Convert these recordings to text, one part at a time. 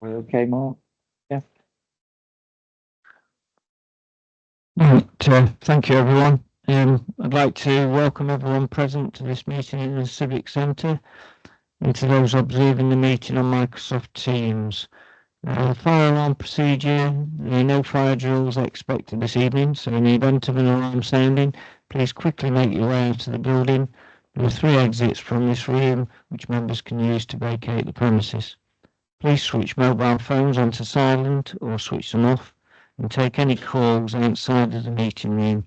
We okay, Mark? Yeah. Right, thank you everyone. I'd like to welcome everyone present to this meeting in the Civic Centre and to those observing the meeting on Microsoft Teams. Fire alarm procedure, there are no fire drills expected this evening, so in the event of an alarm sounding, please quickly make your way out of the building. There are 3 exits from this room which members can use to vacate the premises. Please switch mobile phones onto silent or switch them off and take any calls outside of the meeting room.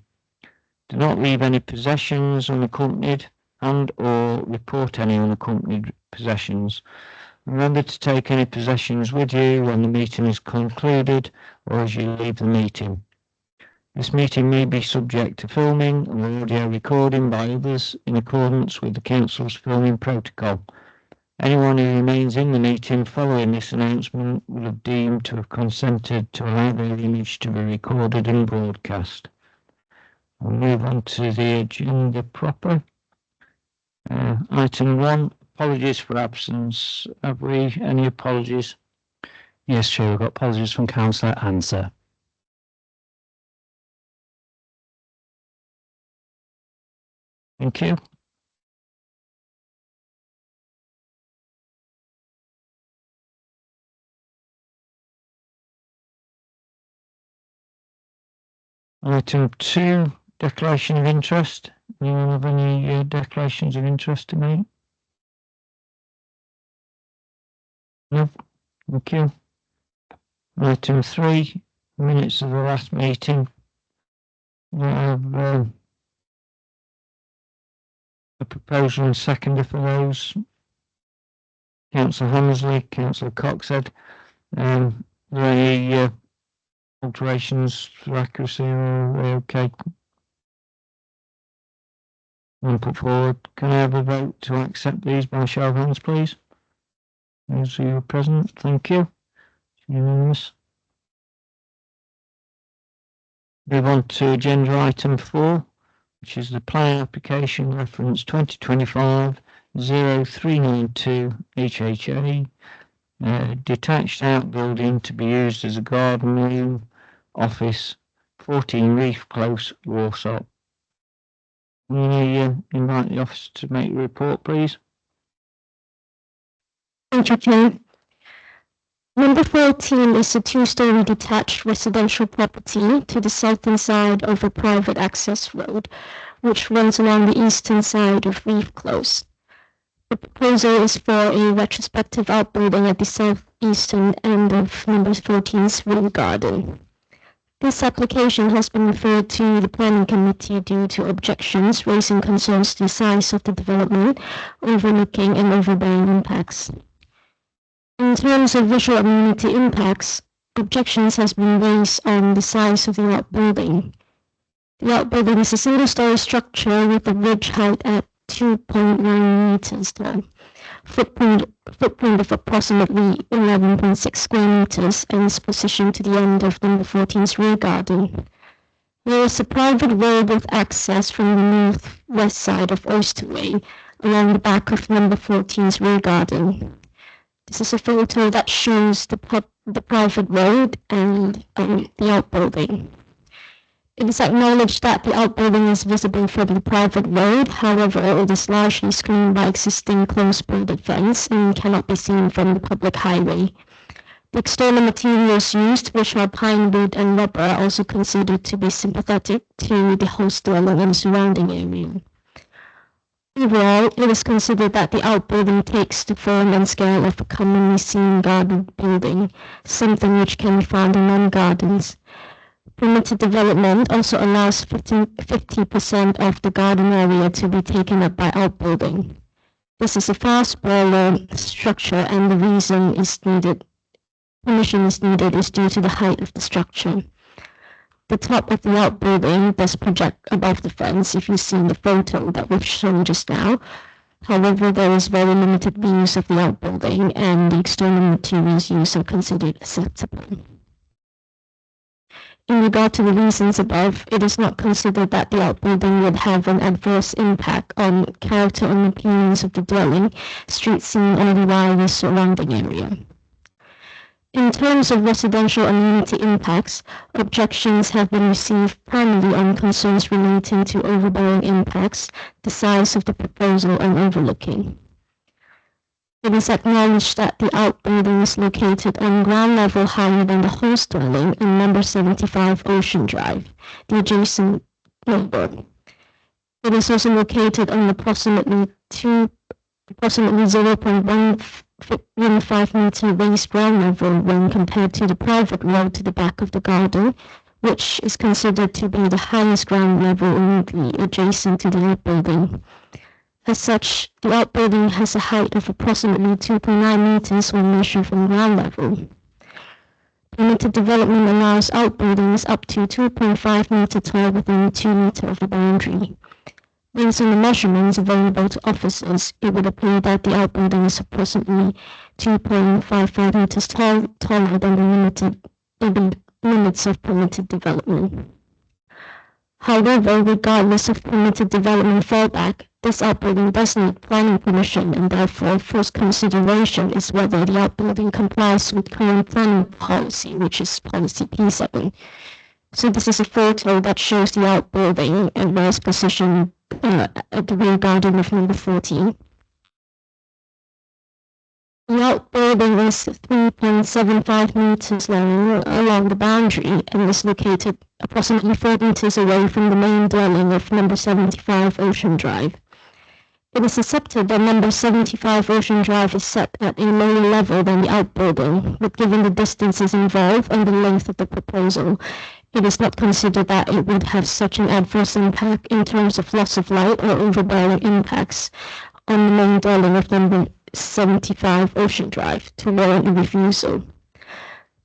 Do not leave any possessions unaccompanied and or report any unaccompanied possessions. Remember to take any possessions with you when the meeting is concluded or as you leave the meeting. This meeting may be subject to filming or audio recording by others in accordance with the Council's filming protocol. Anyone who remains in the meeting following this announcement will have deemed to have consented to allow their image to be recorded and broadcast. We'll move on to the agenda proper. Item 1, apologies for absence. Have we any apologies? Yes, Chair, we've got apologies from Councillor Answer. Thank you. Item 2, declaration of interest. Anyone have any declarations of interest to make? No? Thank you. Item 3, minutes of the last meeting. We have a proposal and seconder for those. Councillor Hammersley, Councillor Coxhead. Are there any alterations for accuracy or okay? One put forward. Can I have a vote to accept these by show of hands, please? Those who are present, thank you. Unanimous. Move on to agenda item 4, which is the plan application reference 2025-0392 HHA. Detached outbuilding to be used as a garden room, office, 14 Reef Close, Warsaw. Can you invite the officer to make a report, please? Thank you, Chair. Number 14 is a 2-story detached residential property to the southern side of a private access road, which runs along the eastern side of Reef Close. The proposal is for a retrospective outbuilding at the southeastern end of number 14's rear garden. This application has been referred to the Planning Committee due to objections raising concerns to the size of the development, overlooking and overbearing impacts. In terms of visual amenity impacts, objections has been raised on the size of the outbuilding. The outbuilding is a single-story structure with a ridge height at 2.9 meters tall, footprint of approximately 11.6 square meters, and is positioned to the end of number 14's rear garden. There is a private road with access from the northwest side of Oyster Way along the back of number 14's rear garden. This is a photo that shows the private road and the outbuilding. It is acknowledged that the outbuilding is visible from the private road, however, it is largely screened by existing closed border fence and cannot be seen from the public highway. The external materials used, which are pine wood and rubber, are also considered to be sympathetic to the host dwelling and surrounding area. Overall, it is considered that the outbuilding takes the form and scale of a commonly seen garden building, something which can be found in non-gardens. Permitted development also allows 50% of the garden area to be taken up by outbuilding. This is a far smaller structure, and the reason permission is needed is due to the height of the structure. The top of the outbuilding does project above the fence, if you see in the photo that we've shown just now. However, there is very limited views of the outbuilding, and the external materials used are considered acceptable. In regard to the reasons above, it is not considered that the outbuilding would have an adverse impact on character and appearance of the dwelling, street scene, and the wider surrounding area. In terms of residential amenity impacts, objections have been received primarily on concerns relating to overbearing impacts, the size of the proposal, and overlooking. It is acknowledged that the outbuilding is located on ground level higher than the host dwelling in number 75 Ocean Drive, the adjacent neighbor. It is also located on approximately 0.15 meter raised ground level when compared to the private road to the back of the garden, which is considered to be the highest ground level immediately adjacent to the outbuilding. As such, the outbuilding has a height of approximately 2.9 meters when measured from ground level. Permitted development allows outbuildings up to 2.5 meter tall within 2 meter of the boundary. Based on the measurements available to officers, it would appear that the outbuilding is approximately 2.55 meters taller than the limits of permitted development. However, regardless of permitted development fallback, this outbuilding does need planning permission, and therefore first consideration is whether the outbuilding complies with current planning policy, which is policy P7. So this is a photo that shows the outbuilding and where it's positioned at the rear garden of number 14. The outbuilding is 3.75 meters long along the boundary and is located approximately 4 meters away from the main dwelling of number 75 Ocean Drive. It is accepted that number 75 Ocean Drive is set at a lower level than the outbuilding, but given the distances involved and the length of the proposal, it is not considered that it would have such an adverse impact in terms of loss of light or overbearing impacts on the main dwelling of number 75 Ocean Drive to warrant a refusal.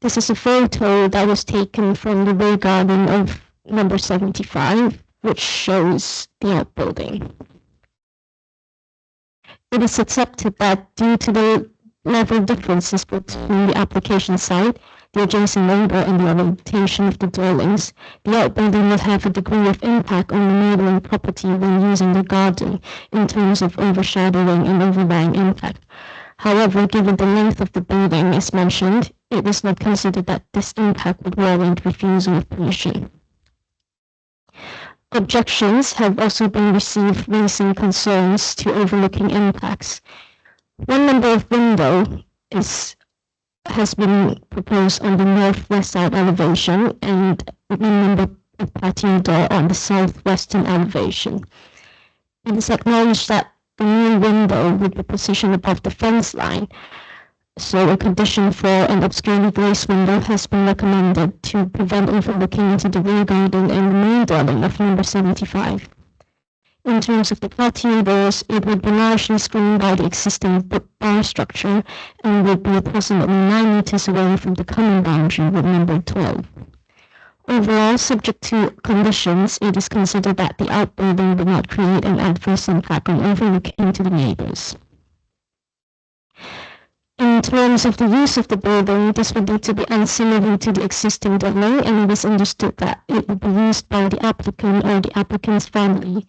This is a photo that was taken from the rear garden of number 75, which shows the outbuilding. It is accepted that due to the level differences between the application site, the adjacent neighbor, and the orientation of the dwellings, the outbuilding will have a degree of impact on the neighboring property when using the garden in terms of overshadowing and overlying impact. However, given the length of the building as mentioned, it is not considered that this impact would warrant refusal of permission. Objections have also been received raising concerns to overlooking impacts. One number of window has been proposed on the northwest side elevation and one number of patio door on the southwestern elevation. It is acknowledged that the new window would be positioned above the fence line, so a condition for an obscurely glazed window has been recommended to prevent overlooking into the rear garden and the main dwelling of number 75. In terms of the patio doors, it would be largely screened by the existing bar structure and would be approximately 9 meters away from the common boundary with number 12. Overall, subject to conditions, it is considered that the outbuilding would not create an adverse impact on overlooking to the neighbors. In terms of the use of the building, this would need to be ancillary to the existing dwelling, and it is understood that it would be used by the applicant or the applicant's family.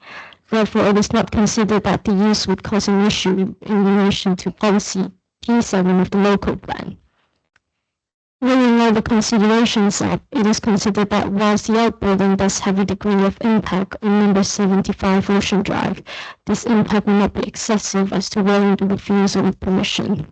Therefore, it is not considered that the use would cause an issue in relation to policy P7 of the local plan. Weighing all the considerations up, it is considered that whilst the outbuilding does have a degree of impact on number 75 Ocean Drive, this impact will not be excessive as to warrant the refusal of permission.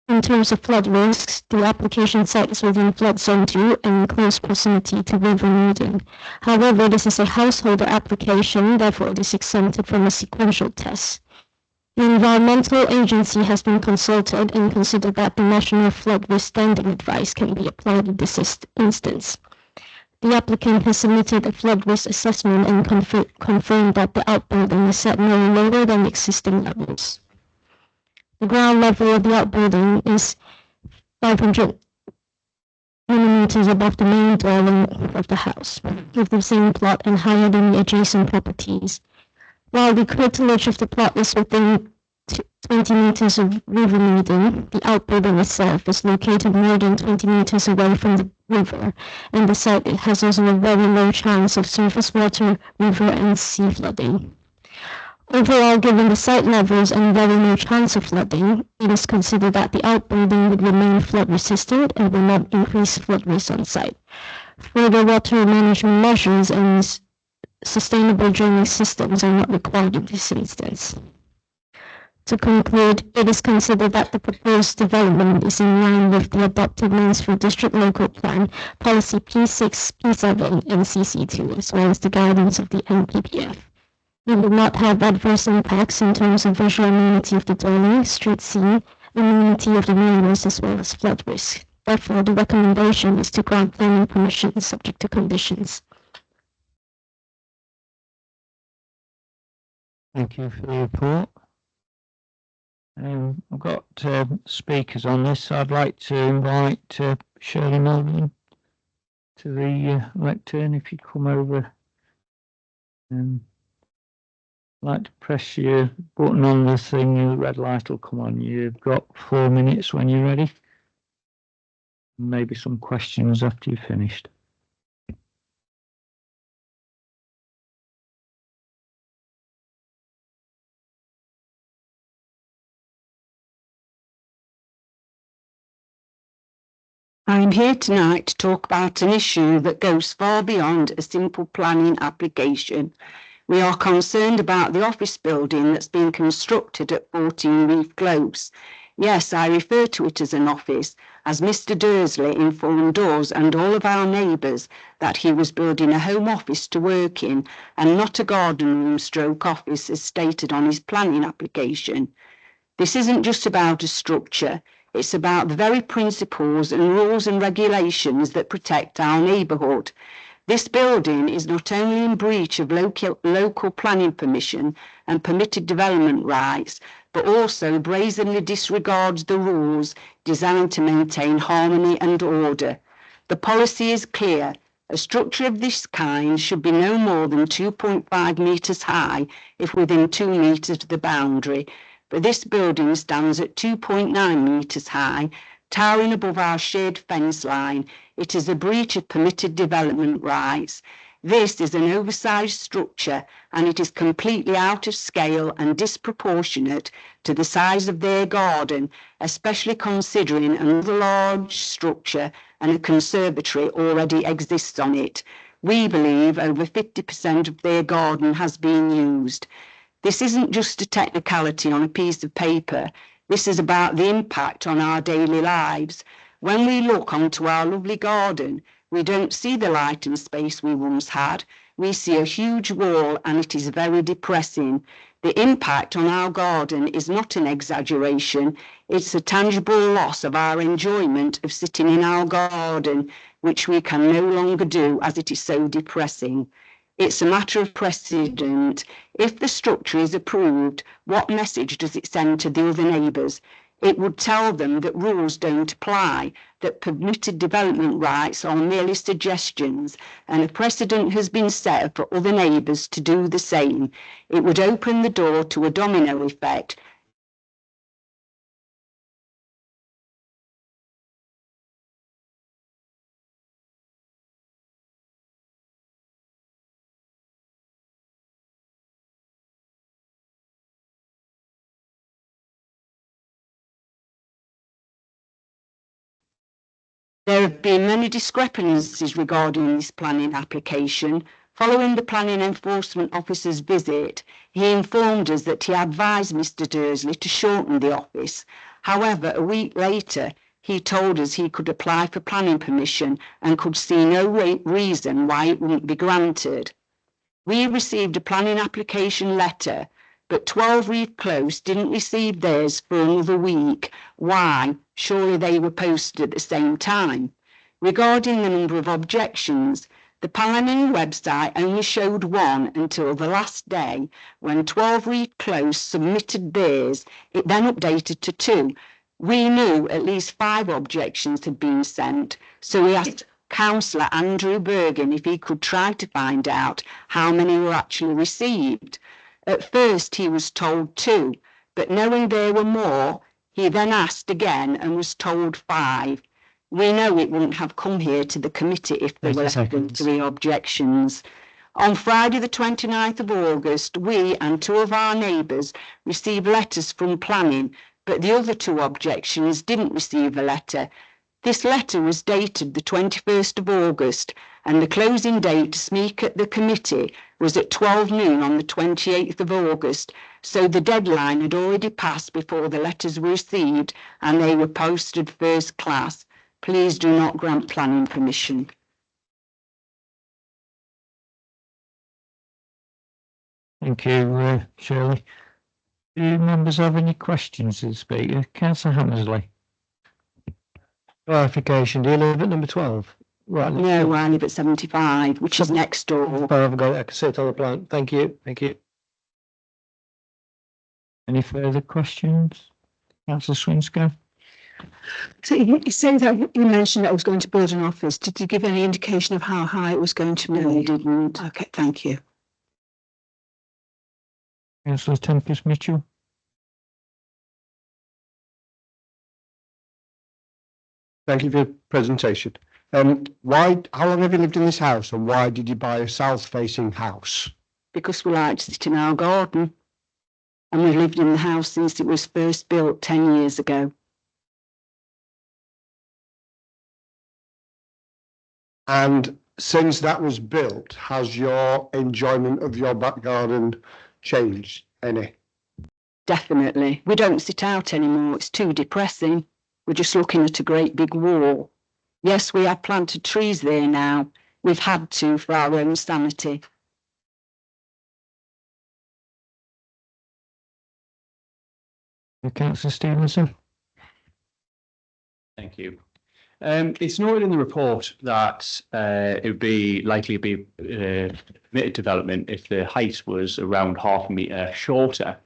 In terms of flood risks, the application site is within flood zone 2 and in close proximity to River Meading. However, this is a householder application, therefore it is exempted from a sequential test. The environmental agency has been consulted and considered that the National Flood Risk Standing Advice can be applied in this instance. The applicant has submitted a flood risk assessment and confirmed that the outbuilding is set no lower than the existing levels. The ground level of the outbuilding is 500 millimeters above the main dwelling of the house, of the same plot and higher than the adjacent properties. While the curtilage of the plot is within 20 meters of River Meading, the outbuilding itself is located more than 20 meters away from the river, and the site has also a very low chance of surface water, river, and sea flooding. Overall, given the site levels and very low chance of flooding, it is considered that the outbuilding would remain flood resistant and will not increase flood risk on site. Further water management measures and sustainable draining systems are not required in this instance. To conclude, it is considered that the proposed development is in line with the adopted Mansfield District Local Plan, Policy P6, P7, and CC2, as well as the guidance of the NPPF. It will not have adverse impacts in terms of visual amenity of the dwelling, street scene, amenity of the neighbors, as well as flood risk. Therefore, the recommendation is to grant planning permission subject to conditions. Thank you for the report. I've got speakers on this. I'd like to invite Shirley Melvin to the lectern. If you come over, I'd like to press your button on the thing, the red light will come on. You've got 4 minutes when you're ready. Maybe some questions after you've finished. I'm here tonight to talk about an issue that goes far beyond a simple planning application. We are concerned about the office building that's being constructed at 14 Reef Close. Yes, I refer to it as an office, as Mr. Dursley informed us and all of our neighbours that he was building a home office to work in and not a garden room stroke office as stated on his planning application. This isn't just about a structure. It's about the very principles and rules and regulations that protect our neighbourhood. This building is not only in breach of local planning permission and permitted development rights, but also brazenly disregards the rules designed to maintain harmony and order. The policy is clear. A structure of this kind should be no more than 2.5 metres high if within 2 metres of the boundary. But this building stands at 2.9 metres high, towering above our shared fence line. It is a breach of permitted development rights. This is an oversized structure and it is completely out of scale and disproportionate to the size of their garden, especially considering another large structure and a conservatory already exists on it. We believe over 50% of their garden has been used. This isn't just a technicality on a piece of paper. This is about the impact on our daily lives. When we look onto our lovely garden, we don't see the light and space we once had. We see a huge wall and it is very depressing. The impact on our garden is not an exaggeration. It's a tangible loss of our enjoyment of sitting in our garden, which we can no longer do as it is so depressing. It's a matter of precedent. If the structure is approved, what message does it send to the other neighbours? It would tell them that rules don't apply, that permitted development rights are merely suggestions, and a precedent has been set for other neighbours to do the same. It would open the door to a domino effect. There have been many discrepancies regarding this planning application. Following the planning enforcement officer's visit, he informed us that he advised Mr. Dursley to shorten the office. However, a week later, he told us he could apply for planning permission and could see no reason why it wouldn't be granted. We received a planning application letter, but 12 Reef Close didn't receive theirs for another week. Why? Surely they were posted at the same time. Regarding the number of objections, the planning website only showed one until the last day when 12 Reef Close submitted theirs. It then updated to 2. We knew at least 5 objections had been sent, so we asked Councillor Andrew Bergen if he could try to find out how many were actually received. At first he was told 2, but knowing there were more, he then asked again and was told 5. We know it wouldn't have come here to the committee if there were less than 3 objections. On Friday the 29th of August, we and two of our neighbours received letters from planning, but the other two objections didn't receive a letter. This letter was dated the 21st of August, and the closing date to speak at the committee was at 12 noon on the 28th of August, so the deadline had already passed before the letters were received and they were posted first class. Please do not grant planning permission. Thank you, Shirley. Do members have any questions to the speaker? Councillor Hammersley. Clarification, do you live at number 12? Right. No, I live at 75, which is next door. I haven't got it. I can see it on the plan. Thank you. Thank you. Any further questions? Councillor Swinscoe. So you say that you mentioned that I was going to build an office. Did you give any indication of how high it was going to be? No, I didn't. Okay, thank you. Councillor Tempest Mitchell. Thank you for your presentation. How long have you lived in this house, and why did you buy a south-facing house? Because we like to sit in our garden, and we've lived in the house since it was first built 10 years ago. And since that was built, has your enjoyment of your back garden changed any? Definitely. We don't sit out anymore. It's too depressing. We're just looking at a great big wall. Yes, we have planted trees there now. We've had to for our own sanity. Councillor Stevenson. Thank you. It's noted in the report that it would be likely to be permitted development if the height was around half a metre shorter.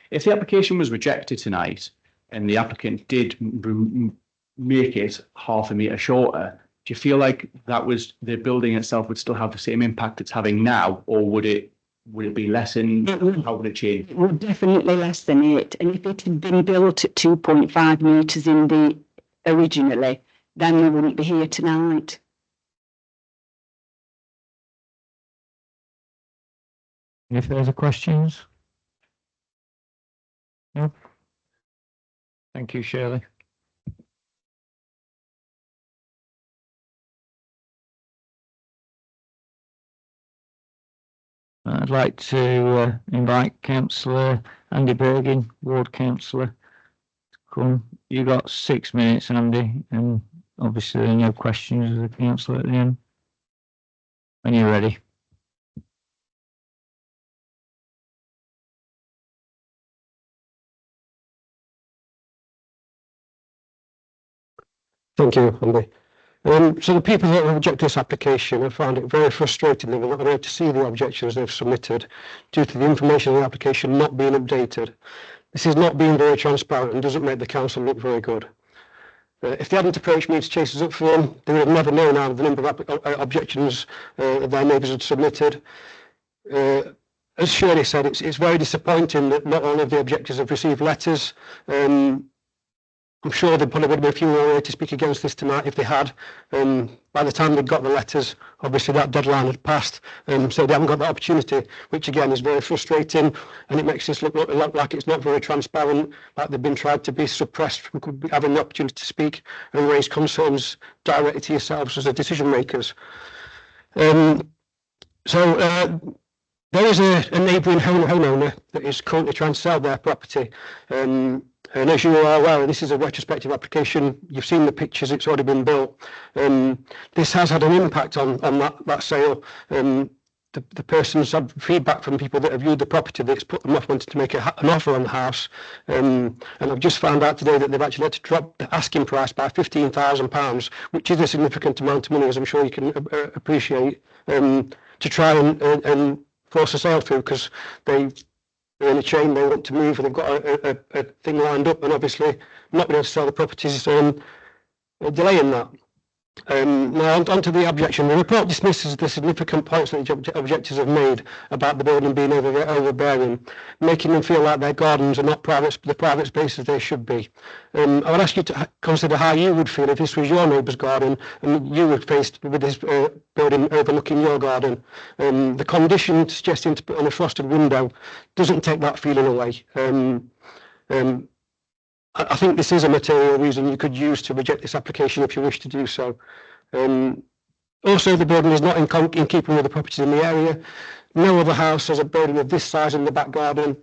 If the application was rejected tonight and the applicant did make it half a metre shorter, do you feel like that was the building itself would still have the same impact it's having now, or would it be lessened? How would it change? It would definitely less than it. And if it had been built at 2.5 metres in the originally, then we wouldn't be here tonight. Any further questions? No? Thank you, Shirley. I'd like to invite Councillor Andy Bergin, Ward Councillor. Come, you got 6 minutes, Andy, and obviously there are no questions of the councillor at the end. When you're ready. Thank you, Andy. So the people that reject this application have found it very frustrating that they're not able to see the objections they've submitted due to the information in the application not being updated. This is not being very transparent and doesn't make the council look very good. If they hadn't approached me to chase us up for them, they would have never known out of the number of objections their neighbours had submitted. As Shirley said, it's very disappointing that not all of the objectors have received letters. I'm sure there probably would have been a few more to speak against this tonight if they had. By the time they'd got the letters, obviously that deadline had passed, so they haven't got the opportunity, which again is very frustrating, and it makes this look like it's not very transparent, like they've been tried to be suppressed from having the opportunity to speak and raise concerns directly to yourselves as the decision makers. There is a neighbouring homeowner that is currently trying to sell their property. And as you are aware, this is a retrospective application. You've seen the pictures, it's already been built. This has had an impact on that sale. The person's had feedback from people that have viewed the property that's put them off wanting to make an offer on the house. And I've just found out today that they've actually had to drop the asking price by £15,000, which is a significant amount of money, as I'm sure you can appreciate, to try and force a sale through, because they're in a chain, they want to move, and they've got a thing lined up, and obviously not being able to sell the properties delaying that. Now on to the objection. The report dismisses the significant points that the objectors have made about the building being overbearing, making them feel like their gardens are not the private spaces they should be. I would ask you to consider how you would feel if this was your neighbour's garden and you were faced with this building overlooking your garden. The condition suggesting to put on a frosted window doesn't take that feeling away. I think this is a material reason you could use to reject this application if you wish to do so. Also, the building is not in keeping with the properties in the area. No other house has a building of this size in the back garden.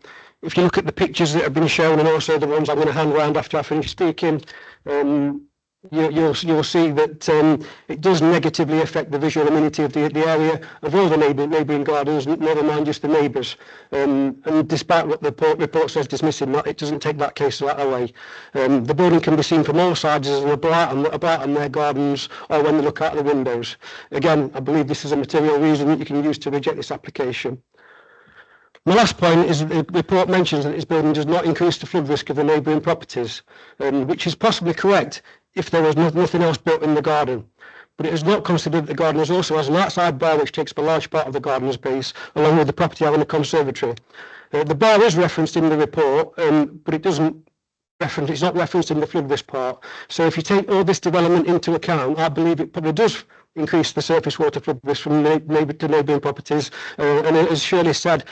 If you look at the pictures that have been shown and also the ones I'm going to hand around after I finish speaking, you'll see that it does negatively affect the visual amenity of the area of all the neighbouring gardens, never mind just the neighbours. And despite what the report says dismissing that, it doesn't take that case away. The building can be seen from all sides as a blight on their gardens or when they look out the windows. Again, I believe this is a material reason that you can use to reject this application. My last point is that the report mentions that this building does not increase the flood risk of the neighbouring properties, which is possibly correct if there was nothing else built in the garden. But it is not considered that the garden also has an outside bar which takes up a large part of the gardener's base, along with the property having a conservatory. The bar is referenced in the report, but it's not referenced in the flood risk part. So if you take all this development into account, I believe it probably does increase the surface water flood risk from neighbouring properties. And as Shirley said,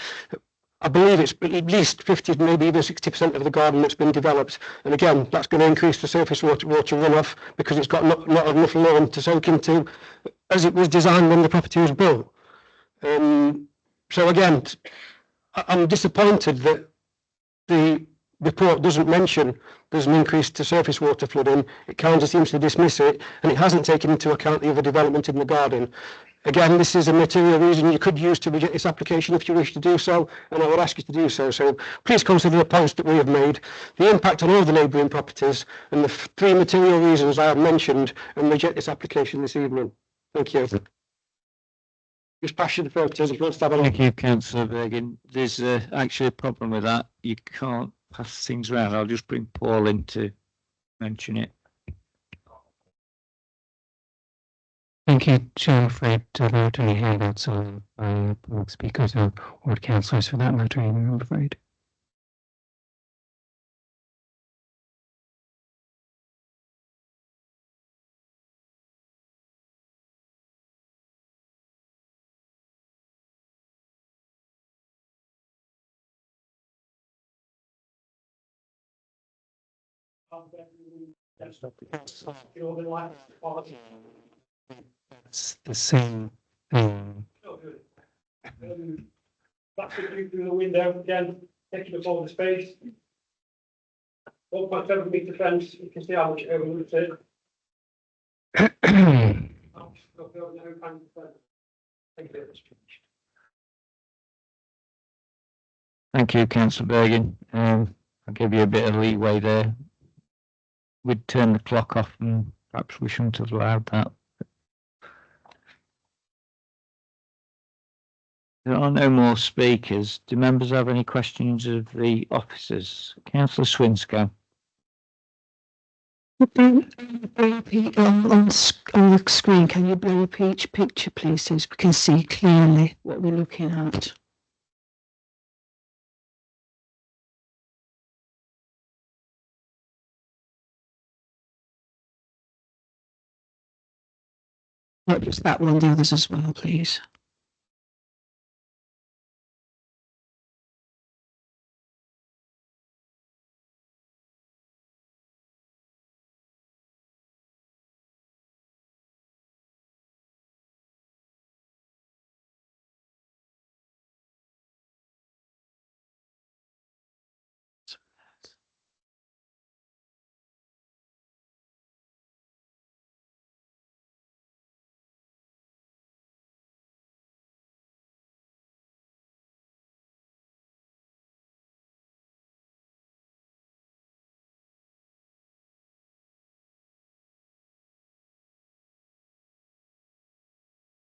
I believe it's at least 50, maybe even 60% of the garden that's been developed. And again, that's going to increase the surface water runoff because it's got not enough lawn to soak into as it was designed when the property was built. So again, I'm disappointed that the report doesn't mention there's an increase to surface water flooding. It kind of seems to dismiss it, and it hasn't taken into account the other development in the garden. Again, this is a material reason you could use to reject this application if you wish to do so, and I would ask you to do so. So please consider the points that we have made, the impact on all the neighbouring properties, and the three material reasons I have mentioned, and reject this application this evening. Thank you. Just pass you the photos if you want to have a look. Thank you, Councillor Bergin. There's actually a problem with that. You can't pass things around. I'll just bring Paul in to mention it. Thank you, Chair. I'm afraid there aren't any handouts on public speakers or councillors for that matter either, I'm afraid. It's the same thing. That's the view through the window again, taking up all the space. 1.7 metre fence, you can see how much it overlooks it. Thank you, Councillor Bergin. I'll give you a bit of leeway there. We'd turn the clock off and perhaps we shouldn't have allowed that. There are no more speakers. Do members have any questions of the officers? Councillor Swinscoe. On the screen, can you blow up each picture, please, so we can see clearly what we're looking at? Not just that one, the others as well, please.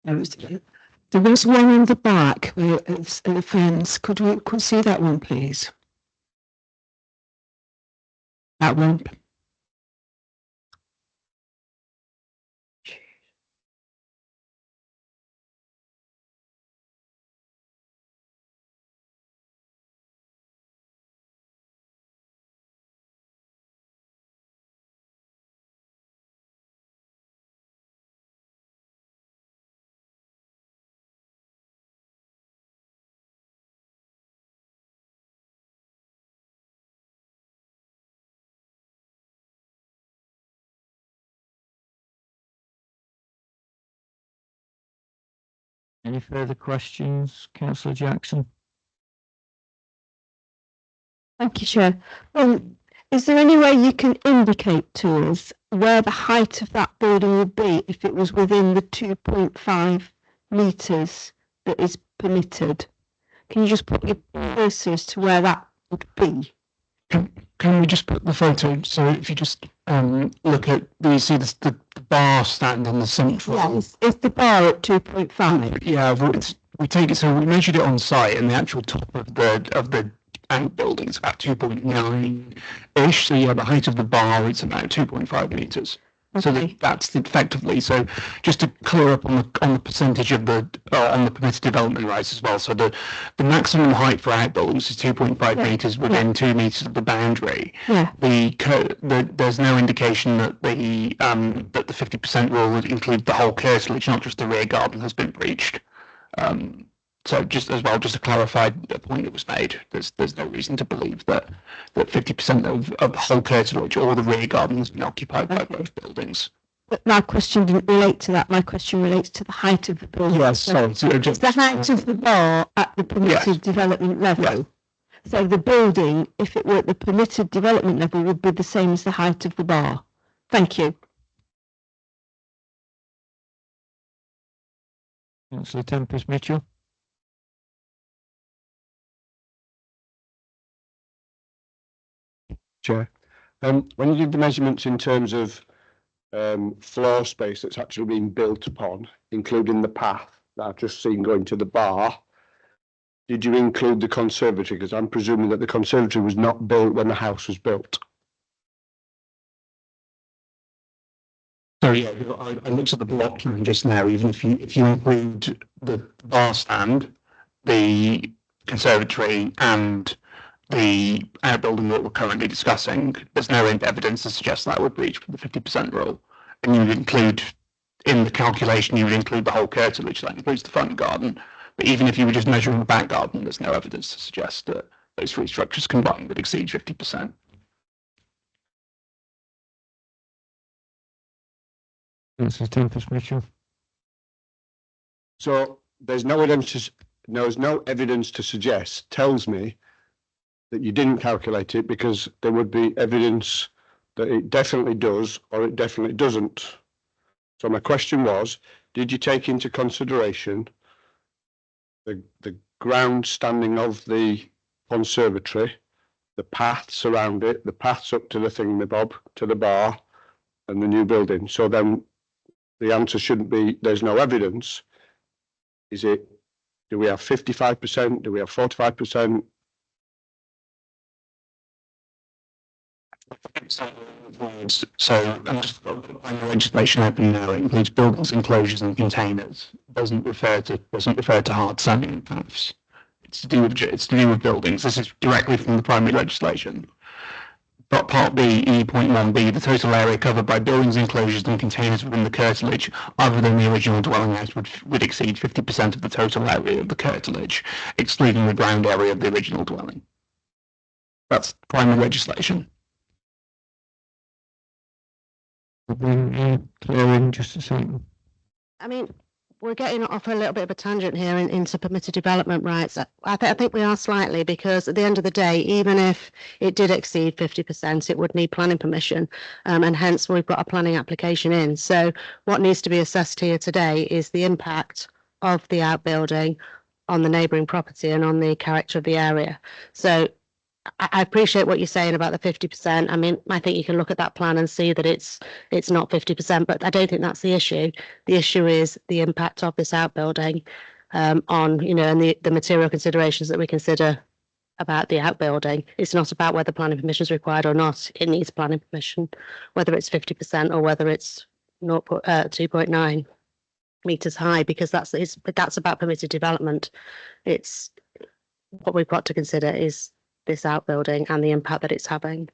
There was one in the back where it's the fence. Could we see that one, please? That one. Any further questions, Councillor Jackson? Thank you, Chair. Is there any way you can indicate to us where the height of that building would be if it was within the 2.5 metres that is permitted? Can you just put your cursor as to where that would be? Can we just put the photo? So if you just look at, do you see the bar stand in the central? Yeah, is the bar at 2.5? Yeah, we take it. So we measured it on site, and the actual top of the outbuilding is about 2.9 ish. So yeah, the height of the bar it's about 2.5 meters. So that's effectively. So just to clear up on the percentage of the on the permitted development rights as well. So the maximum height for outbuildings is 2.5 meters within 2 meters of the boundary. Yeah. There's no indication that the 50% rule would include the whole curtilage, not just the rear garden, has been breached. So just to clarify the point that was made, there's no reason to believe that 50% of the whole curtilage or the rear garden has been occupied by both buildings. But my question didn't relate to that. My question relates to the height of the building. Yes, sorry. So it's the height of the bar at the permitted development level. Yes. So the building, if it were at the permitted development level, would be the same as the height of the bar. Thank you. Councillor Tempest Mitchell. Chair, when you give the measurements in terms of floor space that's actually been built upon, including the path that I've just seen going to the bar, did you include the conservatory? Because I'm presuming that the conservatory was not built when the house was built. So yeah, I looked at the block plan just now. Even if you include the bar stand, the conservatory, and the outbuilding that we're currently discussing, there's no evidence to suggest that would breach the 50% rule. And you would include, in the calculation, you would include the whole curtilage, that includes the front garden. But even if you were just measuring the back garden, there's no evidence to suggest that those three structures combined would exceed 50%. Councillor Tempest Mitchell. So there's no evidence to suggest, tells me that you didn't calculate it, because there would be evidence that it definitely does or it definitely doesn't. So my question was, did you take into consideration the ground standing of the conservatory, the paths around it, the paths up to the thingamabob, to the bar, and the new building? So then the answer shouldn't be there's no evidence. Is it, do we have 55%? Do we have 45%? So I'm just on the legislation open now. It includes buildings, enclosures, and containers. It doesn't refer to hard standing paths. It's to do with buildings. This is directly from the primary legislation. But Part B, E.1b, the total area covered by buildings, enclosures, and containers within the curtilage, other than the original dwelling house, would exceed 50% of the total area of the curtilage, excluding the ground area of the original dwelling. That's primary legislation. Clear in just a second. I mean, we're getting off a little bit of a tangent here into permitted development rights. I think we are slightly, because at the end of the day, even if it did exceed 50%, it would need planning permission, and hence we've got a planning application in. So what needs to be assessed here today is the impact of the outbuilding on the neighbouring property and on the character of the area. So I appreciate what you're saying about the 50%. I mean, I think you can look at that plan and see that it's not 50%, but I don't think that's the issue. The issue is the impact of this outbuilding on, and the material considerations that we consider about the outbuilding. It's not about whether planning permission is required or not. It needs planning permission, whether it's 50% or whether it's 2.9 meters high, because that's about permitted development. It's what we've got to consider is this outbuilding and the impact that it's having.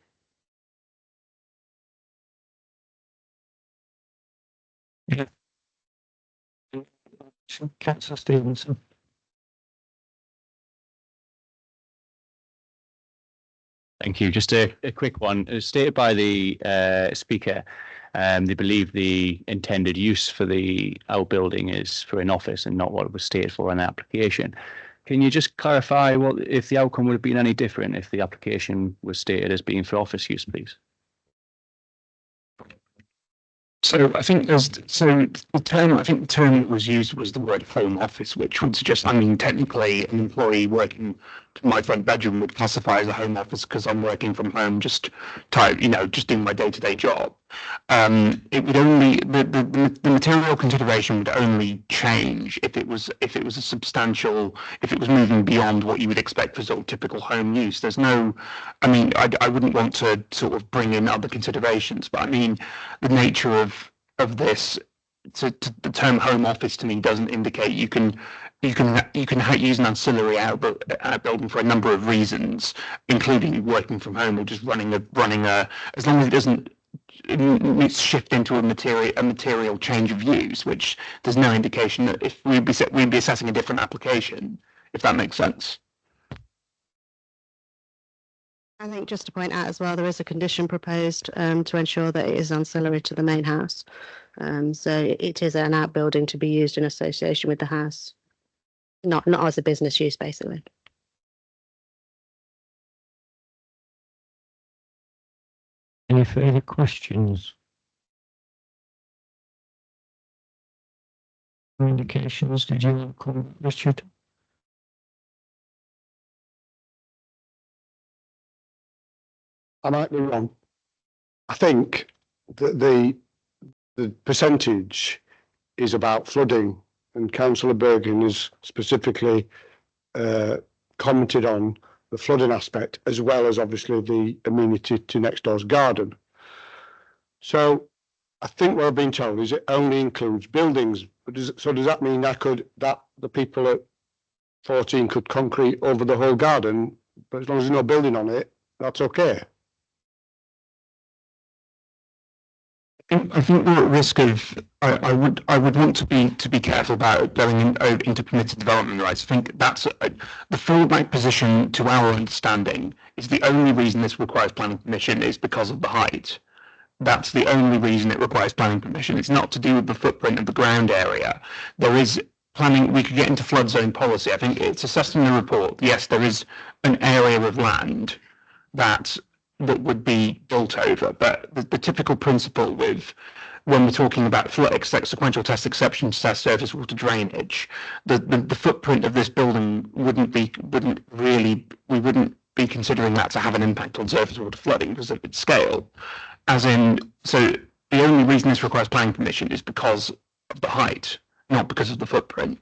Yeah. Councillor Stevenson. Thank you. Just a quick one. As stated by the speaker, They believe the intended use for the outbuilding is for an office and not what it was stated for in the application. Can you just clarify what if the outcome would have been any different if the application was stated as being for office use, please? So I think the term that was used was the word home office, which would suggest, I mean, technically an employee working from my front bedroom would classify as a home office because I'm working from home, just doing my day-to-day job. It would only, the material consideration would only change if it was a substantial, if it was moving beyond what you would expect for sort of typical home use. There's no, I mean, I wouldn't want to sort of bring in other considerations, but I mean, the nature of this, the term home office to me doesn't indicate you can use an ancillary outbuilding for a number of reasons, including working from home or just running a as long as it doesn't shift into a material change of use, which there's no indication that if we'd be assessing a different application, if that makes sense. I think just to point out as well, there is a condition proposed to ensure that it is ancillary to the main house. So it is an outbuilding to be used in association with the house, not as a business use, basically. Any further questions? Or indications? Did you want to comment, Richard? I might be wrong. I think that the percentage is about flooding, and Councillor Bergen has specifically commented on the flooding aspect, as well as obviously the amenity to next door's garden. So I think what I've been told is it only includes buildings. But does that mean that the people at 14 could concrete over the whole garden, but as long as there's no building on it, that's okay? I think we're at risk of. I would want to be careful about going into permitted development rights. I think that's the fallback position, to our understanding, is the only reason this requires planning permission is because of the height. That's the only reason it requires planning permission. It's not to do with the footprint of the ground area. There is planning. We could get into flood zone policy. I think it's assessed in the report. Yes, there is an area of land that would be built over, but the typical principle with when we're talking about sequential test exceptions to test surface water drainage, the footprint of this building we wouldn't be considering that to have an impact on surface water flooding because of its scale. As in, so the only reason this requires planning permission is because of the height, not because of the footprint.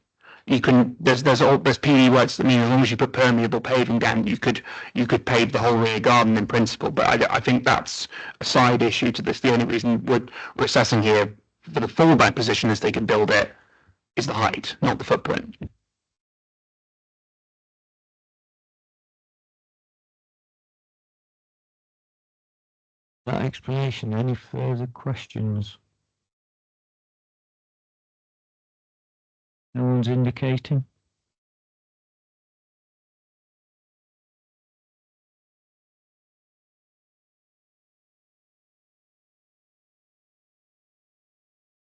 You can there's PD words that mean as long as you put permeable paving down, you could pave the whole rear garden in principle. But I think that's a side issue to this. The only reason we're assessing here for the fallback position is they can build it is the height, not the footprint. That explanation. Any further questions? No one's indicating.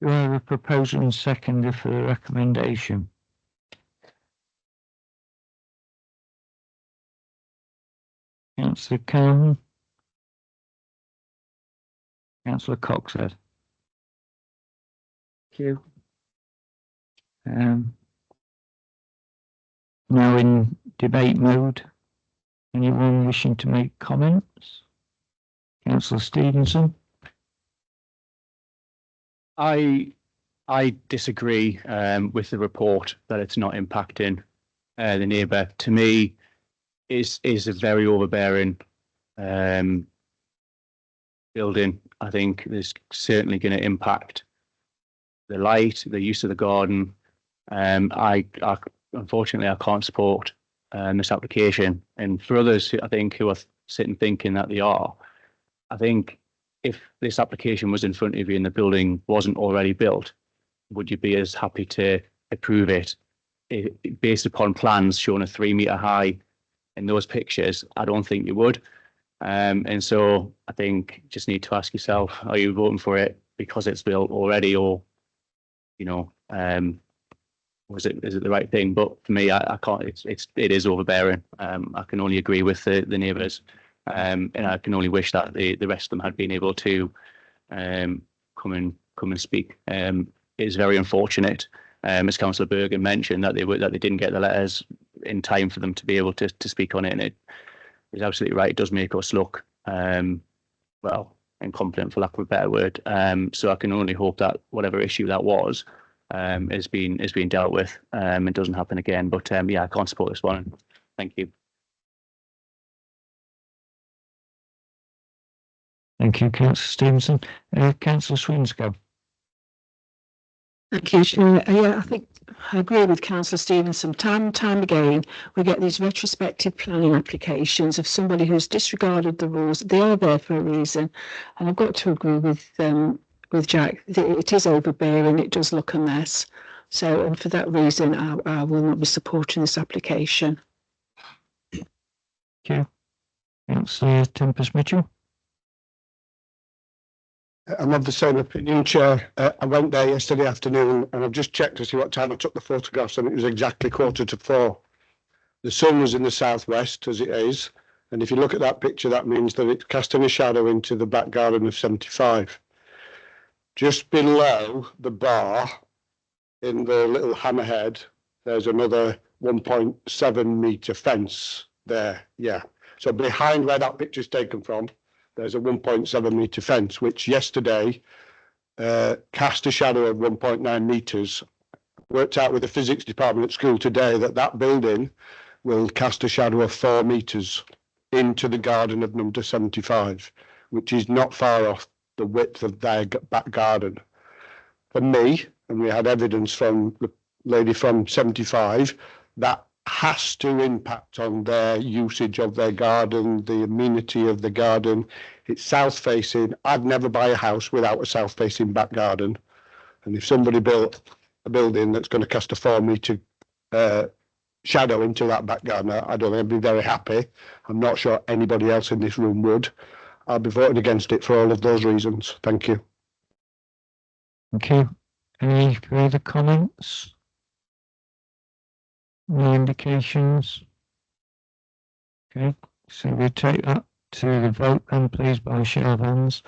Do I have a proposal and seconder for the recommendation? Councillor Cameron. Councillor Coxhead. Thank you. Now in debate mode. Anyone wishing to make comments? Councillor Stevenson. I disagree with the report that it's not impacting the neighbour. To me, is a very overbearing building. I think there's certainly going to impact the light, the use of the garden. Unfortunately, I can't support this application. And for others, I think, who are sitting thinking that they are, I think if this application was in front of you and the building wasn't already built, would you be as happy to approve it based upon plans showing a 3 metre high in those pictures? I don't think you would. And so I think you just need to ask yourself, are you voting for it because it's built already, or is it the right thing? But for me, I can't. It is overbearing. I can only agree with the neighbours, and I can only wish that the rest of them had been able to come and speak. It is very unfortunate, as Councillor Bergen mentioned, that they didn't get the letters in time for them to be able to speak on it, and it is absolutely right. It does make us look well, incompetent, for lack of a better word. So I can only hope that whatever issue that was is being dealt with and doesn't happen again. But yeah, I can't support this one. Thank you. Thank you, Councillor Stevenson. Councillor Swinscoe. Thank you, Chair. Yeah, I think I agree with Councillor Stevenson. Time and time again, we get these retrospective planning applications of somebody who's disregarded the rules. They are there for a reason, and I've got to agree with Jack. It is overbearing. It does look a mess. So, and for that reason, I will not be supporting this application. Thank you, Councillor Tempest Mitchell. I'm of the same opinion, Chair. I went there yesterday afternoon and I've just checked to see what time I took the photographs, and it was exactly 4:45. The sun was in the southwest, as it is, and if you look at that picture, that means that it's casting a shadow into the back garden of 75. Just below the bar, in the little hammerhead, there's another 1.7 metre fence there. Yeah. So behind where that picture's taken from, there's a 1.7 metre fence, which yesterday cast a shadow of 1.9 metres. Worked out with the physics department at school today that that building will cast a shadow of 4 metres into the garden of number 75, which is not far off the width of their back garden. For me, and we had evidence from the lady from 75, that has to impact on their usage of their garden, the amenity of the garden. It's south facing. I'd never buy a house without a south facing back garden. And if somebody built a building that's going to cast a 4 metre shadow into that back garden, I don't think I'd be very happy. I'm not sure anybody else in this room would. I'll be voting against it for all of those reasons. Thank you. Thank you. Any further comments? No indications? Okay, so we take that to the vote then, please, by show of hands.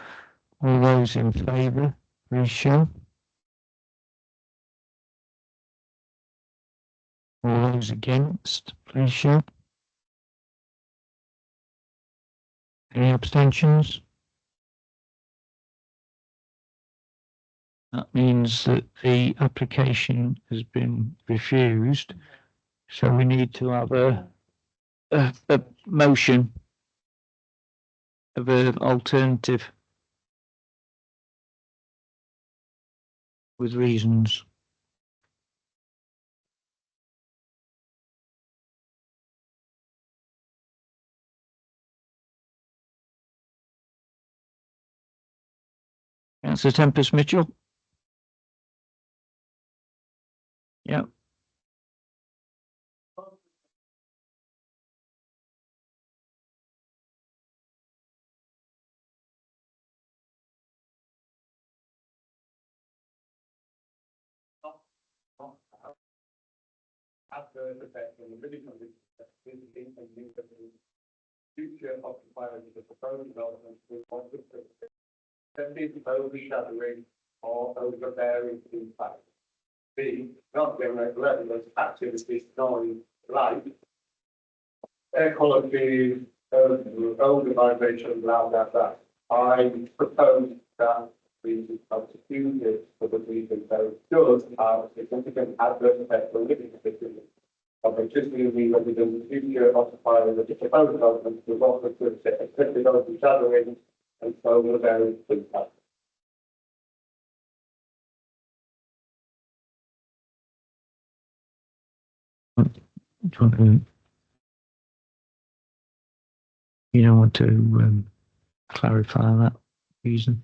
All those in favour, please show. All those against, please show. Any abstentions? That means that the application has been refused. So we need to have a motion of an alternative with reasons. Councillor Tempest Mitchell. Yeah. Future occupiers of the proposed development will want to overshadowing or overbearing impact. B, not generate levels activities knowing like air quality, older vibration, blah blah blah. I propose that we substitute it for the reason that it does have significant adverse effect on living conditions of existing residents, future occupiers of the proposed development will also to excessive overshadowing and overbearing impact. You don't want to clarify that reason?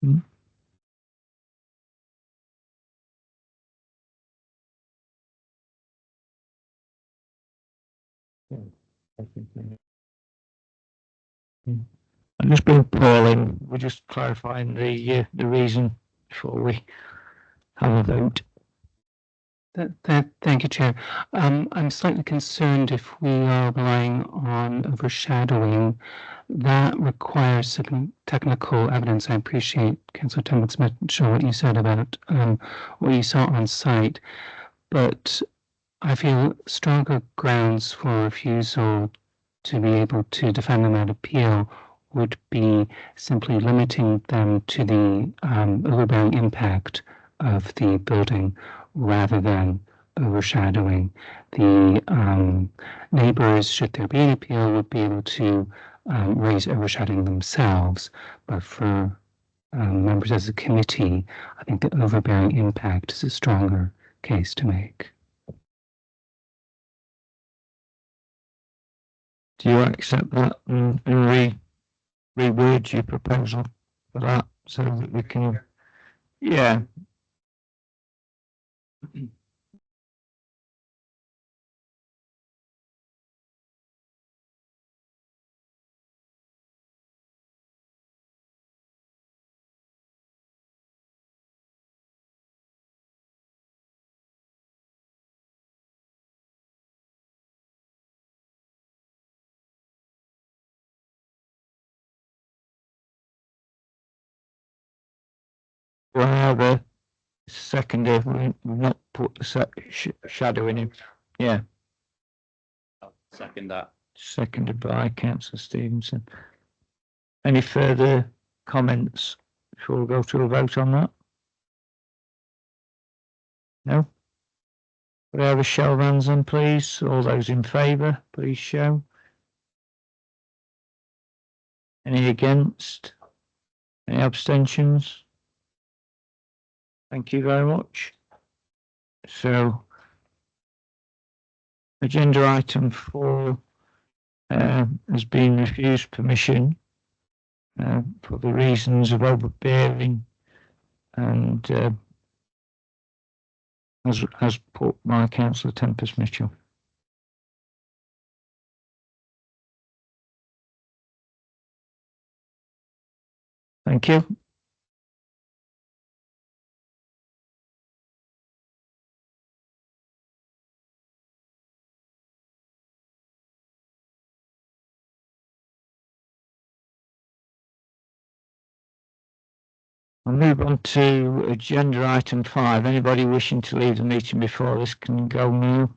Hmm? I'm just being Pauline. We're just clarifying the reason before we have a vote. Thank you, Chair. I'm slightly concerned if we are relying on overshadowing. That requires some technical evidence. I appreciate Councillor Temple-Smith, sure what you said about what you saw on site, but I feel stronger grounds for refusal to be able to defend them at appeal would be simply limiting them to the overbearing impact of the building rather than overshadowing. The neighbours, should there be an appeal, would be able to raise overshadowing themselves. But for members as a committee, I think the overbearing impact is a stronger case to make. Do you accept that and reword your proposal for that so that we can? Yeah. Well, the seconder, we've not put the shadow in him. Yeah. I'll second that. Seconded by Councillor Stevenson. Any further comments before we go to a vote on that? No? Could I have a show of hands then, please? All those in favour, please show. Any against? Any abstentions? Thank you very much. So, agenda item 4 has been refused permission for the reasons of overbearing and as put by Councillor Tempest Mitchell. Thank you. I'll move on to agenda item 5. Anybody wishing to leave the meeting before this can go now?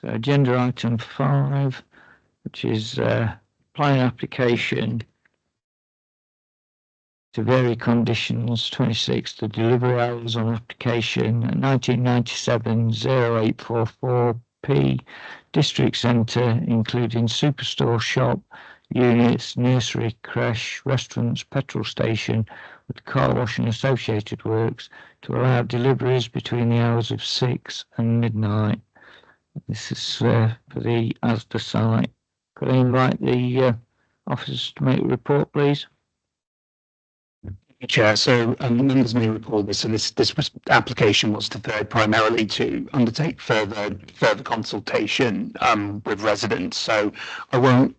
So agenda item 5, which is planning application to vary conditions 26, the delivery hours on application 1997-0844P District Centre, including superstore, shop, units, nursery, creche, restaurants, petrol station with car wash and associated works to allow deliveries between the hours of 6 and midnight. This is for the Asda site. Could I invite the officers to make a report, please? Chair, so members may recall this. So this application was deferred primarily to undertake further consultation with residents. So I won't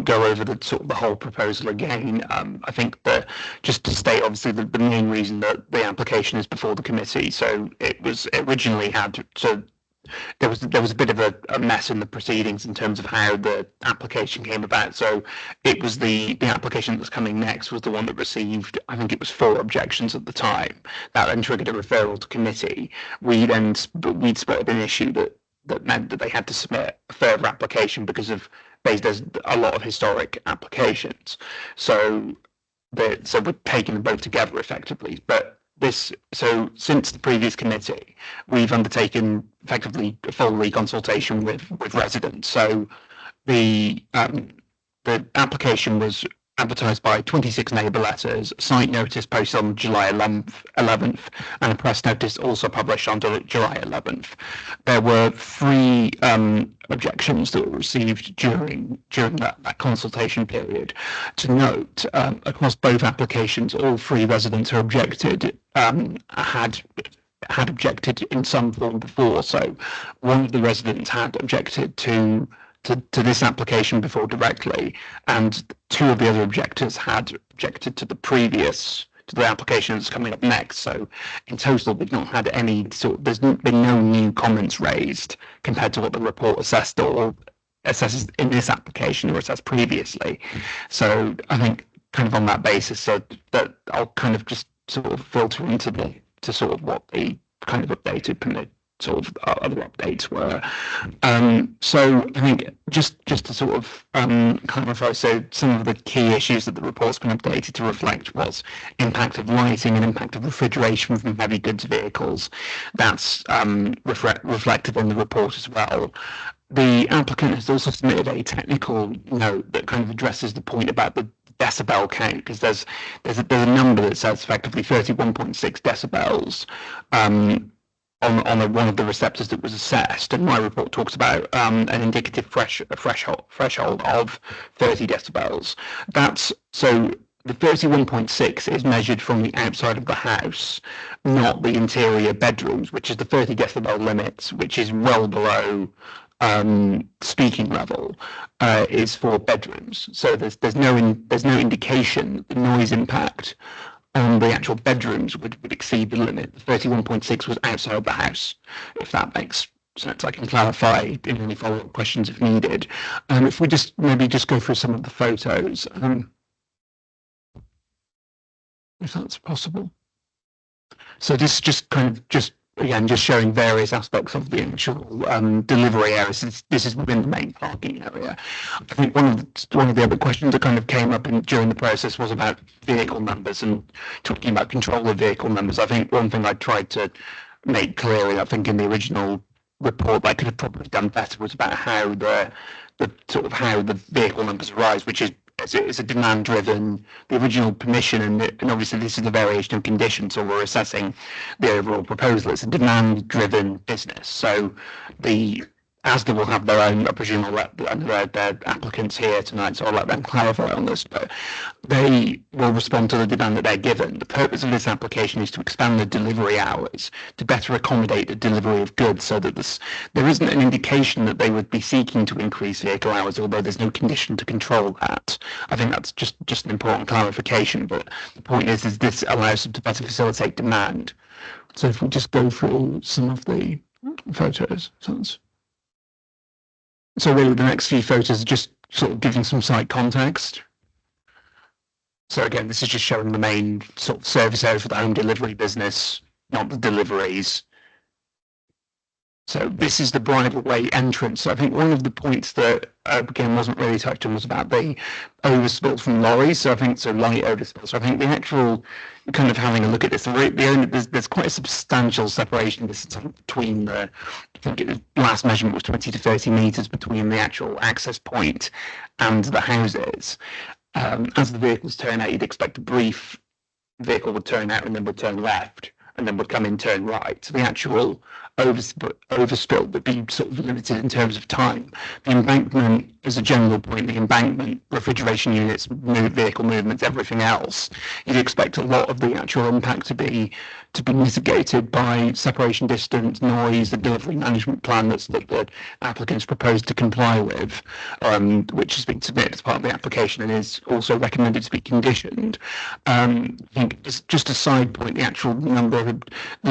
go over the whole proposal again. I think that just to state, obviously, the main reason that the application is before the committee. So it was originally had to. There was a bit of a mess in the proceedings in terms of how the application came about. So it was the application that was coming next was the one that received, I think it was 4 objections at the time. That then triggered a referral to committee. We'd spotted an issue that meant that they had to submit a further application because there's a lot of historic applications. So we're taking them both together effectively, but since the previous committee, we've undertaken effectively a full reconsultation with residents. So the application was advertised by 26 neighbour letters, site notice posted on July 11th, and a press notice also published on July 11th. There were 3 objections that were received during that consultation period. To note, across both applications, all 3 residents who objected had objected in some form before. So one of the residents had objected to this application before directly, and 2 of the other objectors had objected to the application that's coming up next. So in total, we've not had any there's been no new comments raised compared to what the report assessed or assesses in this application or assessed previously. So I think kind of on that basis, so that I'll kind of just sort of filter into what the kind of updated permit sort of other updates were. So I think just to sort of clarify, so some of the key issues that the report's been updated to reflect was impact of lighting and impact of refrigeration from heavy goods vehicles. That's reflected in the report as well. The applicant has also submitted a technical note that kind of addresses the point about the decibel count, because there's a number that says effectively 31.6 decibels on one of the receptors that was assessed, and my report talks about an indicative threshold of 30 decibels. That's so the 31.6 is measured from the outside of the house, not the interior bedrooms, which is the 30 decibel limit, which is well below speaking level, is for bedrooms. So there's no indication that the noise impact on the actual bedrooms would exceed the limit. The 31.6 was outside the house, if that makes sense. I can clarify in any follow-up questions if needed. If we maybe just go through some of the photos, if that's possible. So this just kind of again, just showing various aspects of the actual delivery areas. This is within the main parking area. I think one of the other questions that kind of came up during the process was about vehicle numbers and talking about control of vehicle numbers. I think one thing I tried to make clear, I think in the original report, that I could have probably done better, was about how the how the vehicle numbers arise, which is it's a demand-driven, the original permission, and obviously this is a variation of conditions, so we're assessing the overall proposal. It's a demand-driven business. So ASDA will have their own, I presume I'll let their applicants here tonight, so I'll let them clarify on this, but they will respond to the demand that they're given. The purpose of this application is to expand the delivery hours to better accommodate the delivery of goods, so that there isn't an indication that they would be seeking to increase vehicle hours, although there's no condition to control that. I think that's just an important clarification, but the point is this allows them to better facilitate demand. So if we just go through some of the photos, so really the next few photos are just sort of giving some site context. So again, this is just showing the main sort of service area for the home delivery business, not the deliveries. So this is the Bridleway entrance. So I think one of the points that again wasn't really touched on was about the overspill from lorries. So I think light overspill. So I think the actual kind of having a look at this, there's quite a substantial separation distance between I think the last measurement was 20 to 30 meters between the actual access point and the houses. As the vehicles turn out, you'd expect a brief vehicle would turn out and then would turn left and then would come in, turn right. So the actual overspill would be sort of limited in terms of time. The embankment, as a general point, the embankment, refrigeration units, vehicle movements, everything else, you'd expect a lot of the actual impact to be mitigated by separation distance, noise, the delivery management plan that the applicants proposed to comply with, which has been submitted as part of the application and is also recommended to be conditioned. I think just a side point, the actual number of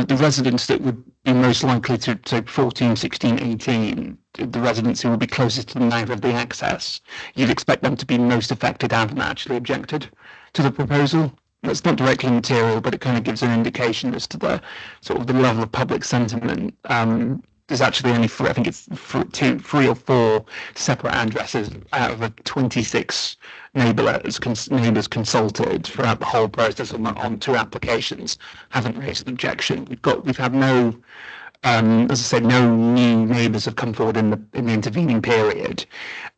the residents that would be most likely to 14, 16, 18, the residents who will be closest to the mouth of the access, you'd expect them to be most affected and haven't actually objected to the proposal. That's not directly material, but it kind of gives an indication as to the sort of the level of public sentiment. There's actually only three or four separate addresses out of the 26 neighbours consulted throughout the whole process on 2 applications haven't raised an objection. We've had no, as I said, no new neighbours have come forward in the intervening period,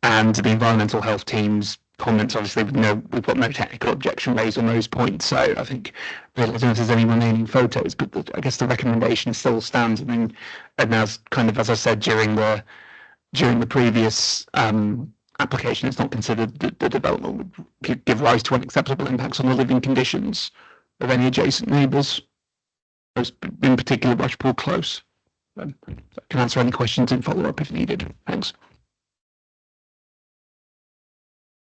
and the environmental health teams comments. Obviously, we've got no technical objection raised on those points. So I think I don't know if there's any remaining photos, but I guess the recommendation still stands. And as kind of as I said during the previous application, it's not considered that the development would give rise to unacceptable impacts on the living conditions of any adjacent neighbours, in particular Rushpool Close. I can answer any questions in follow-up if needed. Thanks.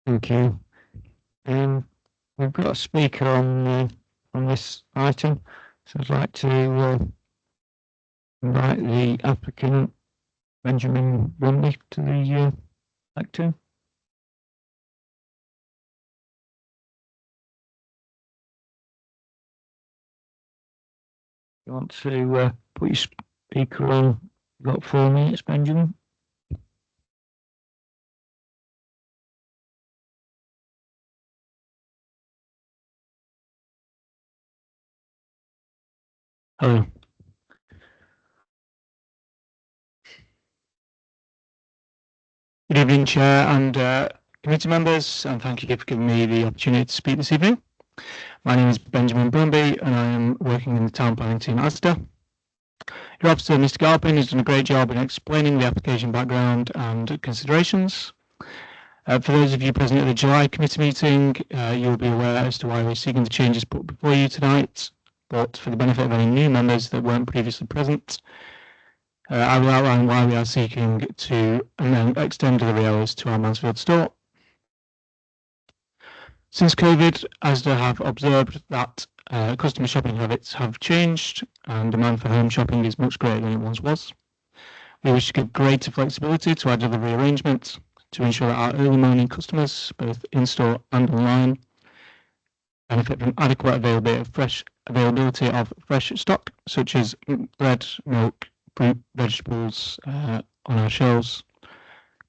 Thank you. We've got a speaker on this item, so I'd like to invite the applicant, Benjamin Brumby, to the lectern. You want to put your speaker on? You've got 4 minutes, Benjamin. Hello. Good evening, Chair and committee members, and thank you for giving me the opportunity to speak this evening. My name is Benjamin Brumby, and I am working in the town planning team at Asda. Your officer, Mr. Garpin, has done a great job in explaining the application background and considerations. For those of you present at the July committee meeting, you'll be aware as to why we're seeking the changes put before you tonight, but for the benefit of any new members that weren't previously present, I will outline why we are seeking to extend delivery hours to our Mansfield store. Since COVID, Asda have observed that customer shopping habits have changed and demand for home shopping is much greater than it once was. We wish to give greater flexibility to our delivery arrangements to ensure that our early morning customers, both in-store and online, benefit from adequate availability of fresh stock, such as bread, milk, fruit, vegetables on our shelves.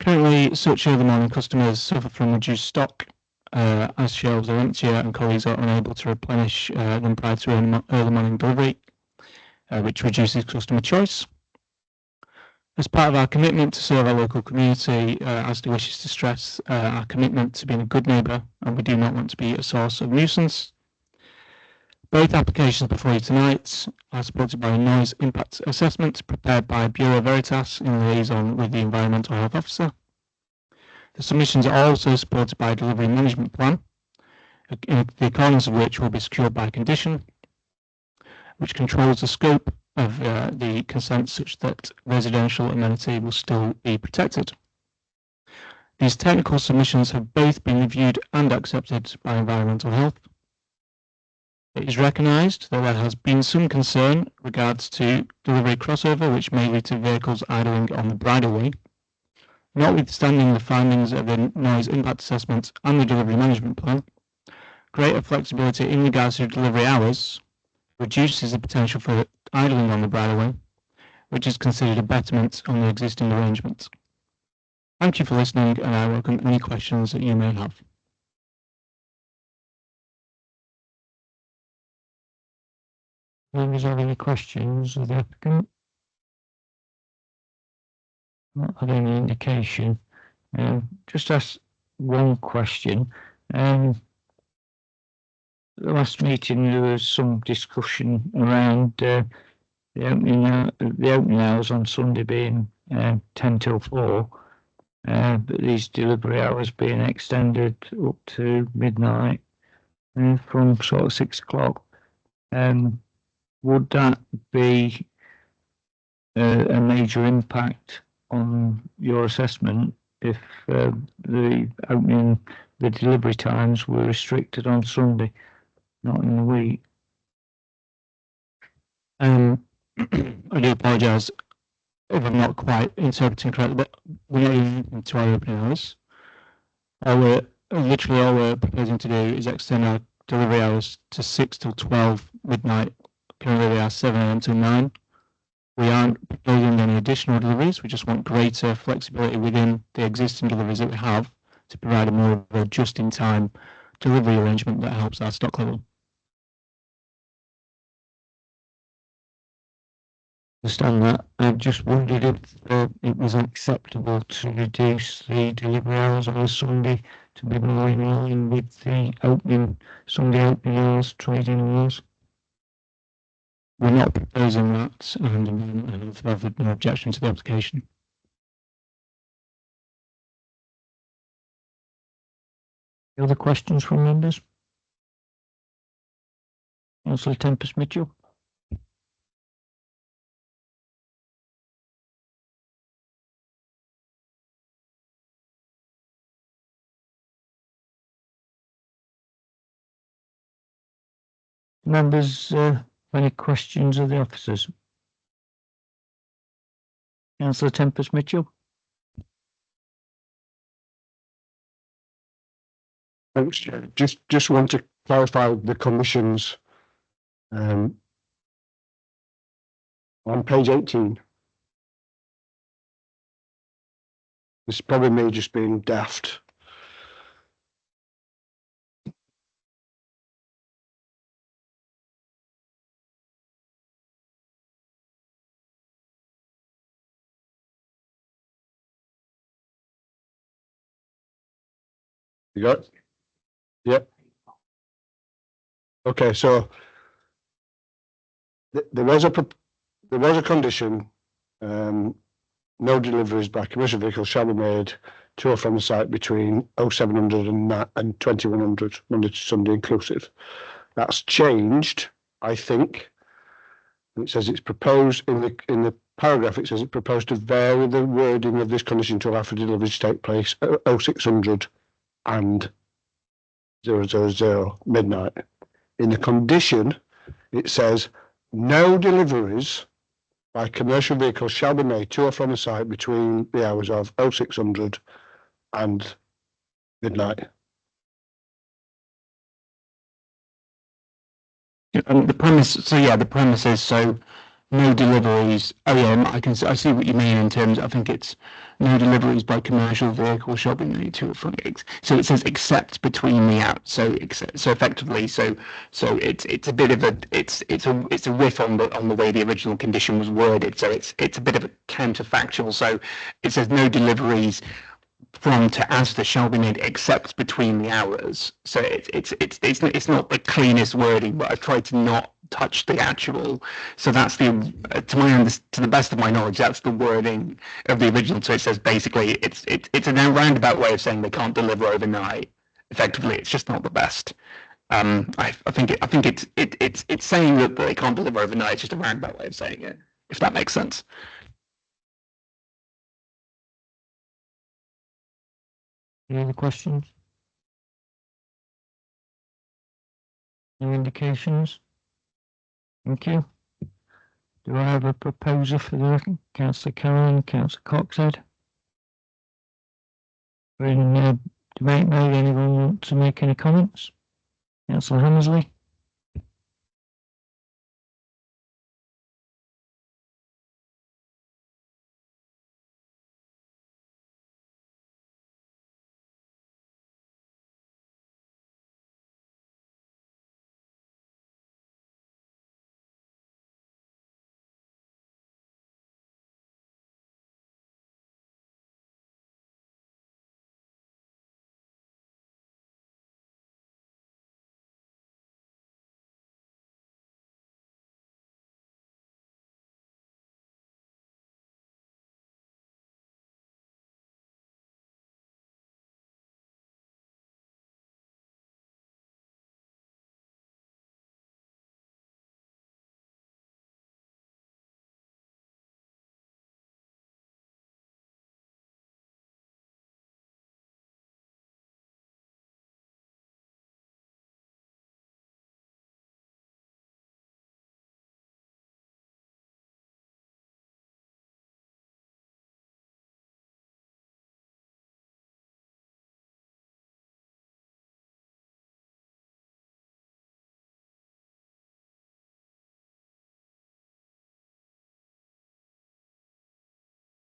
Currently, such early morning customers suffer from reduced stock as shelves are emptier and colleagues are unable to replenish them prior to early morning delivery, which reduces customer choice. As part of our commitment to serve our local community, Asda wishes to stress our commitment to being a good neighbour, and we do not want to be a source of nuisance. Both applications before you tonight are supported by a noise impact assessment prepared by Bureau Veritas in liaison with the Environmental Health Officer. The submissions are also supported by a delivery management plan, the accordance of which will be secured by condition, which controls the scope of the consent such that residential amenity will still be protected. These technical submissions have both been reviewed and accepted by Environmental Health. It is recognised that there has been some concern regards to delivery crossover, which may lead to vehicles idling on the bridleway. Notwithstanding the findings of the noise impact assessment and the delivery management plan, greater flexibility in regards to delivery hours reduces the potential for idling on the bridleway, which is considered a betterment on the existing arrangement. Thank you for listening, and I welcome any questions that you may have. Members have any questions of the applicant? Not had any indication. Just ask one question. The last meeting there was some discussion around the opening hours on Sunday being 10 till 4, but these delivery hours being extended up to midnight from sort of 6 o'clock. Would that be a major impact on your assessment if the delivery times were restricted on Sunday, not in the week? I do apologise if I'm not quite interpreting correctly, but we're not even to our opening hours. All we're proposing to do is extend our delivery hours to 6 till 12 midnight. Currently they are 7 AM till 9. We aren't proposing any additional deliveries. We just want greater flexibility within the existing deliveries that we have to provide a more of a just-in-time delivery arrangement that helps our stock level. Understand that. I just wondered if it was acceptable to reduce the delivery hours on a Sunday to be more in line with the opening, some of the opening hours, trading hours. We're not proposing that, and I've no objection to the application. Any other questions from members? Councillor Tempest Mitchell. Members, any questions of the officers? Councillor Tempest Mitchell. Thanks, Chair. Just want to clarify the conditions on page 18. This is probably me just being daft. You got it? Yep. Okay, so there was a condition, no deliveries by commercial vehicles shall be made to or from the site between 0700 and 2100, Monday to Sunday inclusive. That's changed, I think. And it says it's proposed in the paragraph, it says it proposed to vary the wording of this condition to allow for deliveries to take place at 0600 and 000 midnight. In the condition, it says no deliveries by commercial vehicles shall be made to or from the site between the hours of 0600 and midnight. And the premise, the premise is so no deliveries. Oh yeah, I see what you mean in terms. I think it's no deliveries by commercial vehicle shall be made to or from. So it says except between the hours. So effectively, so it's a bit of a it's a riff on the way the original condition was worded. So it's a bit of a counterfactual. So it says no deliveries from to Asda shall be made except between the hours. So it's not the cleanest wording, but I've tried to not touch the actual. So that's to the best of my knowledge, that's the wording of the original. So it says basically it's a roundabout way of saying they can't deliver overnight. Effectively, it's just not the best. I think it's saying that they can't deliver overnight. It's just a roundabout way of saying it, if that makes sense. Any other questions? No indications? Thank you. Do I have a proposer for the Councillor Carolan, Councillor Coxhead? In debate mode, anyone want to make any comments? Councillor Hammersley?